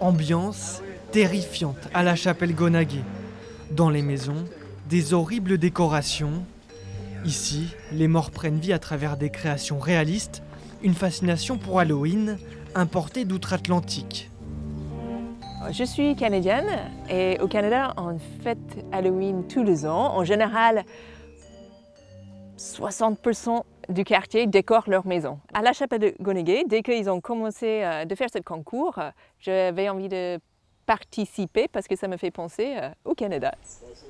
Ambiance terrifiante à la chapelle Gonaguet. Dans les maisons, des horribles décorations. Ici, les morts prennent vie à travers des créations réalistes, une fascination pour Halloween importée d'outre-Atlantique. Je suis canadienne et au Canada, on fête Halloween tous les ans. En général, 60% du quartier décore leur maison. À la chapelle de Gonaguet, dès qu'ils ont commencé de faire ce concours, j'avais envie de participer parce que ça me fait penser au Canada.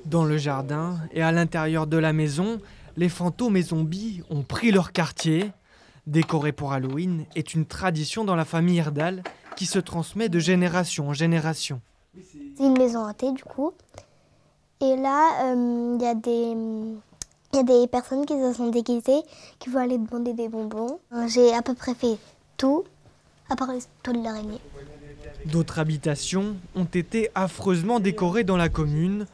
Dans le jardin et à l'intérieur de la maison, les fantômes et zombies ont pris leur quartier. Décorer pour Halloween est une tradition dans la famille Iredal qui se transmet de génération en génération. C'est une maison hantée du coup. Et là, il y a des personnes qui se sont déguisées, qui vont aller demander des bonbons. J'ai à peu près fait tout, à part les toiles d'araignée. D'autres habitations ont été affreusement décorées dans la commune.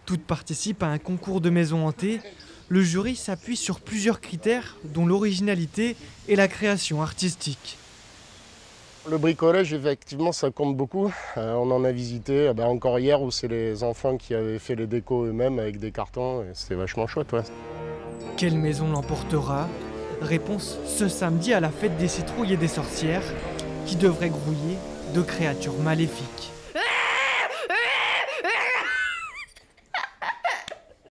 Toutes participent à un concours de maisons hantées. Le jury s'appuie sur plusieurs critères, dont l'originalité et la création artistique. Le bricolage, effectivement, ça compte beaucoup. On en a visité encore hier où c'est les enfants qui avaient fait les décos eux-mêmes avec des cartons. Et c'était vachement chouette, ouais. Quelle maison l'emportera? Réponse ce samedi à la fête des citrouilles et des sorcières, qui devrait grouiller de créatures maléfiques.